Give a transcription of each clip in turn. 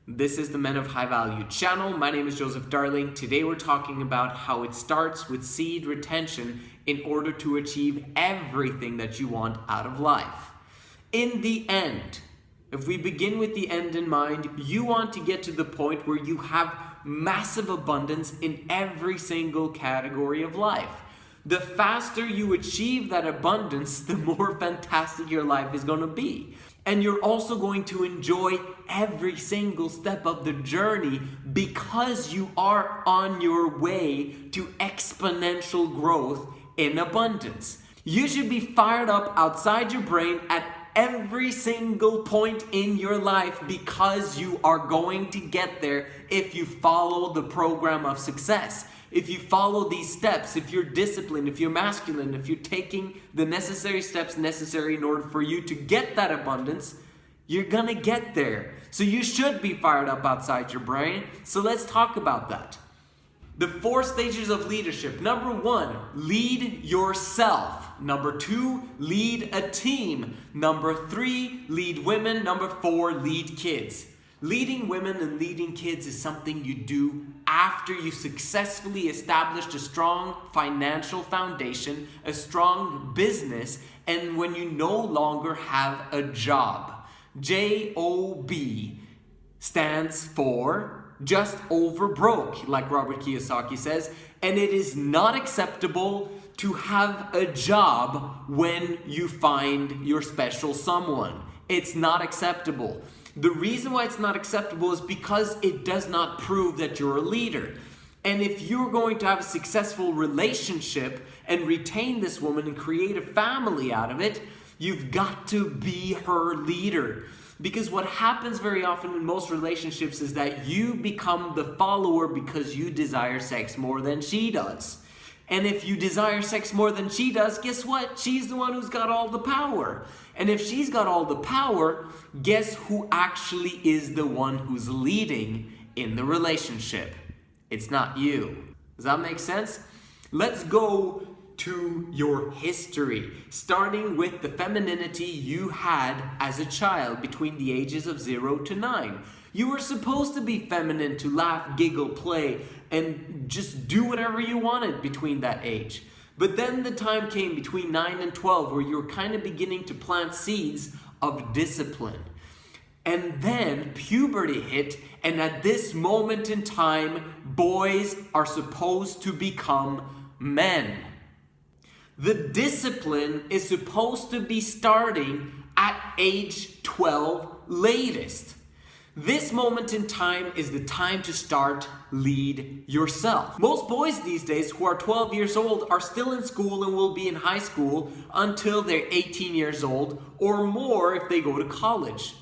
This is the Men of High Value channel. My name is Joseph Darling. Today we're talking about how it starts with seed retention in order to achieve everything that you want out of life. In the end, if we begin with the end in mind, you want to get to the point where you have massive abundance in every single category of life. The faster you achieve that abundance, the more fantastic your life is going to be. And you're also going to enjoy every single step of the journey because you are on your way to exponential growth in abundance. You should be fired up outside your brain at every single point in your life because you are going to get there if you follow the program of success. If you follow these steps, if you're disciplined, if you're masculine, if you're taking the necessary steps necessary in order for you to get that abundance, you're gonna get there. So you should be fired up outside your brain. So let's talk about that. The 4 stages of leadership. Number 1, lead yourself. Number 2, lead a team. Number 3, lead women. Number 4, lead kids. Leading women and leading kids is something you do after you successfully established a strong financial foundation, a strong business, and when you no longer have a job. J-O-B stands for just over broke, like Robert Kiyosaki says, and it is not acceptable to have a job when you find your special someone. It's not acceptable. The reason why it's not acceptable is because it does not prove that you're a leader. And if you're going to have a successful relationship and retain this woman and create a family out of it, you've got to be her leader. Because what happens very often in most relationships is that you become the follower because you desire sex more than she does. And if you desire sex more than she does, guess what? She's the one who's got all the power. And if she's got all the power, guess who actually is the one who's leading in the relationship? It's not you. Does that make sense? Let's go to your history, starting with the femininity you had as a child between the ages of 0 to 9. You were supposed to be feminine, to laugh, giggle, play, and just do whatever you wanted between that age. But then the time came between 9 and 12 where you were kind of beginning to plant seeds of discipline. And then puberty hit, and at this moment in time, boys are supposed to become men. The discipline is supposed to be starting at age 12 latest. This moment in time is the time to start lead yourself. Most boys these days who are 12 years old are still in school and will be in high school until they're 18 years old or more if they go to college.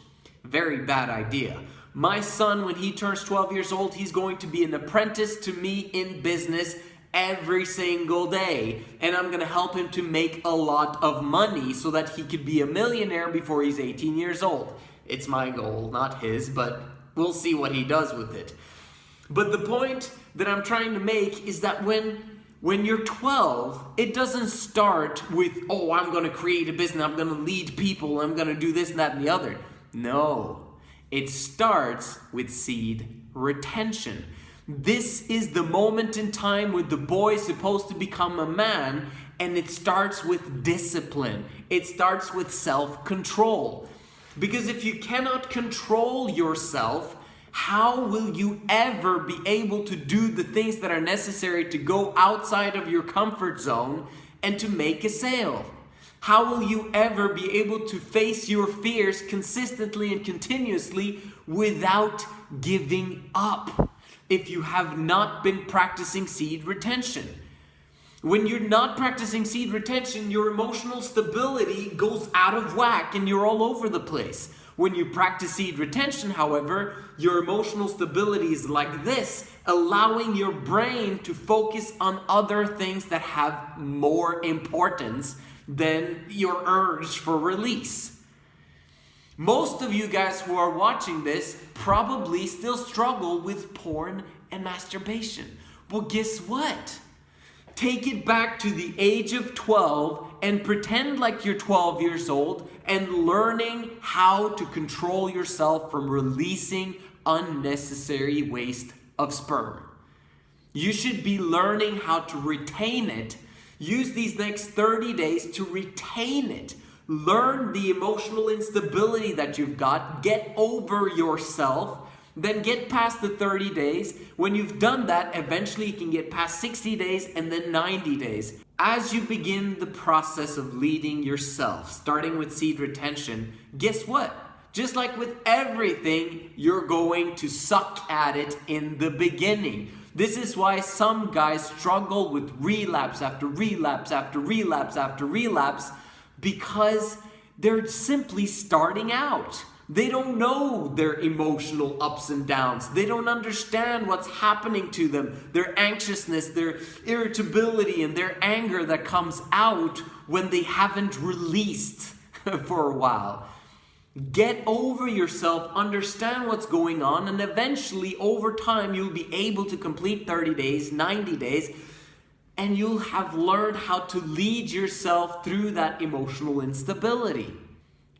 Very bad idea. My son, when he turns 12 years old, he's going to be an apprentice to me in business every single day, and I'm gonna help him to make a lot of money so that he could be a millionaire before he's 18 years old. It's my goal, not his, but we'll see what he does with it. But the point that I'm trying to make is that when you're 12, it doesn't start with, oh, I'm gonna create a business, I'm gonna lead people, I'm gonna do this and that and the other. No, it starts with seed retention. This is the moment in time where the boy is supposed to become a man, and it starts with discipline. It starts with self-control. Because if you cannot control yourself, how will you ever be able to do the things that are necessary to go outside of your comfort zone and to make a sale? How will you ever be able to face your fears consistently and continuously without giving up if you have not been practicing seed retention? When you're not practicing seed retention, your emotional stability goes out of whack and you're all over the place. When you practice seed retention, however, your emotional stability is like this, allowing your brain to focus on other things that have more importance than your urge for release. Most of you guys who are watching this probably still struggle with porn and masturbation. Well, guess what? Take it back to the age of 12 and pretend like you're 12 years old and learning how to control yourself from releasing unnecessary waste of sperm. You should be learning how to retain it. Use these next 30 days to retain it. Learn the emotional instability that you've got. Get over yourself. Then get past the 30 days. When you've done that, eventually you can get past 60 days and then 90 days. As you begin the process of leading yourself, starting with seed retention, guess what? Just like with everything, you're going to suck at it in the beginning. This is why some guys struggle with relapse after relapse after relapse after relapse, because they're simply starting out. They don't know their emotional ups and downs. They don't understand what's happening to them, their anxiousness, their irritability, and their anger that comes out when they haven't released for a while. Get over yourself, understand what's going on, and eventually, over time, you'll be able to complete 30 days, 90 days, and you'll have learned how to lead yourself through that emotional instability.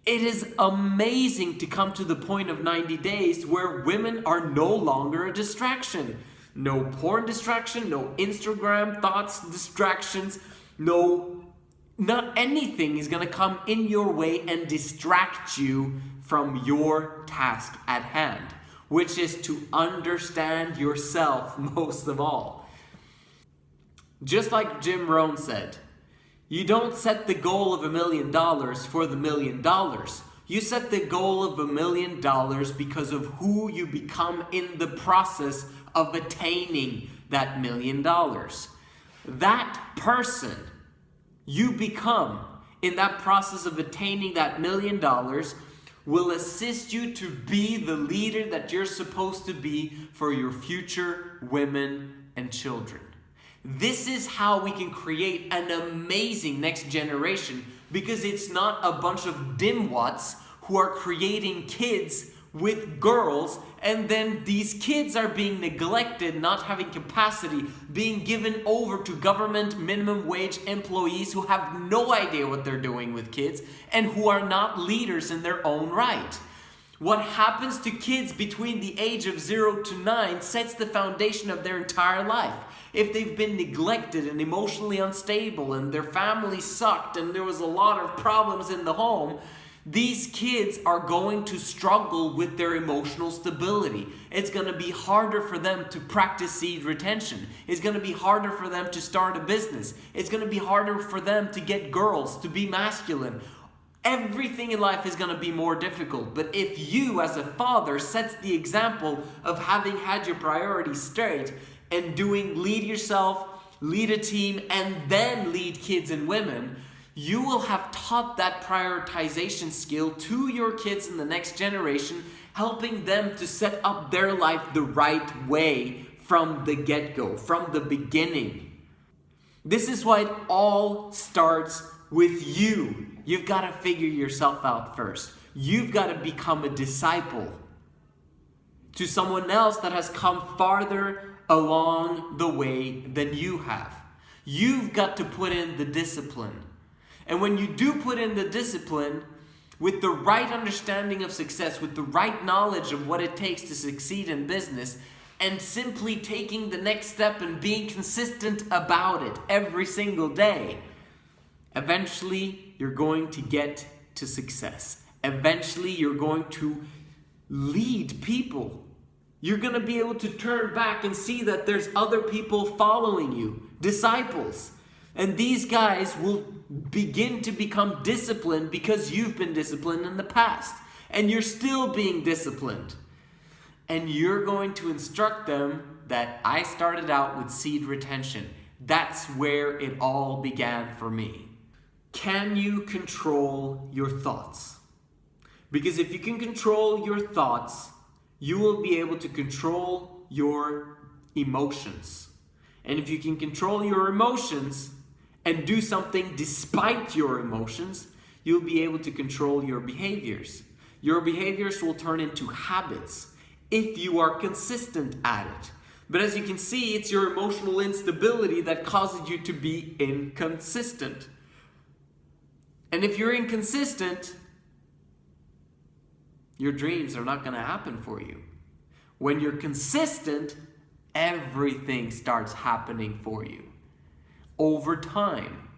It is amazing to come to the point of 90 days where women are no longer a distraction. No porn distraction, no Instagram thoughts distractions, not anything is going to come in your way and distract you from your task at hand, which is to understand yourself most of all. Just like Jim Rohn said, you don't set the goal of $1 million for the $1 million. You set the goal of $1 million because of who you become in the process of attaining that $1 million. That person you become in that process of attaining that $1 million will assist you to be the leader that you're supposed to be for your future women and children. This is how we can create an amazing next generation, because it's not a bunch of dimwats who are creating kids with girls, and then these kids are being neglected, not having capacity, being given over to government minimum wage employees who have no idea what they're doing with kids and who are not leaders in their own right. What happens to kids between the age of 0 to 9 sets the foundation of their entire life. If they've been neglected and emotionally unstable and their family sucked and there was a lot of problems in the home, these kids are going to struggle with their emotional stability. It's going to be harder for them to practice seed retention. It's going to be harder for them to start a business. It's going to be harder for them to get girls, to be masculine. Everything in life is going to be more difficult. But if you as a father sets the example of having had your priorities straight and doing lead yourself, lead a team, and then lead kids and women, you will have taught that prioritization skill to your kids in the next generation, helping them to set up their life the right way from the get-go, from the beginning. This is why it all starts with you. You've got to figure yourself out first. You've got to become a disciple to someone else that has come farther along the way than you have. You've got to put in the discipline. And when you do put in the discipline, with the right understanding of success, with the right knowledge of what it takes to succeed in business, and simply taking the next step and being consistent about it every single day, eventually you're going to get to success. Eventually you're going to lead people. You're going to be able to turn back and see that there's other people following you, disciples. And these guys will begin to become disciplined because you've been disciplined in the past. And you're still being disciplined. And you're going to instruct them that I started out with seed retention. That's where it all began for me. Can you control your thoughts? Because if you can control your thoughts, you will be able to control your emotions. And if you can control your emotions and do something despite your emotions, you'll be able to control your behaviors. Your behaviors will turn into habits if you are consistent at it. But as you can see, it's your emotional instability that causes you to be inconsistent. And if you're inconsistent, your dreams are not going to happen for you. When you're consistent, everything starts happening for you over time.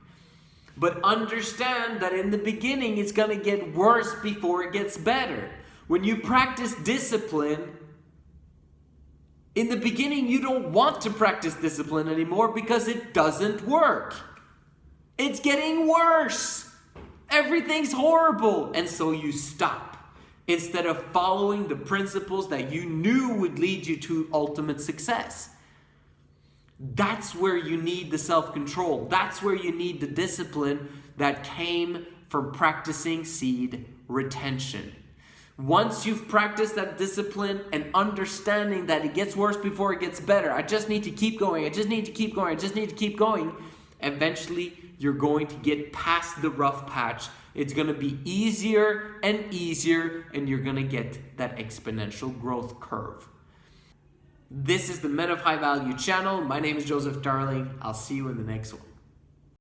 But understand that in the beginning, it's going to get worse before it gets better. When you practice discipline, in the beginning, you don't want to practice discipline anymore because it doesn't work. It's getting worse. Everything's horrible. And so you stop instead of following the principles that you knew would lead you to ultimate success. That's where you need the self-control. That's where you need the discipline that came from practicing seed retention. Once you've practiced that discipline and understanding that it gets worse before it gets better, I just need to keep going, I just need to keep going, I just need to keep going, eventually you're going to get past the rough patch. It's going to be easier and easier, and you're going to get that exponential growth curve. This is the Men of High Value channel. My name is Joseph Darling. I'll see you in the next one.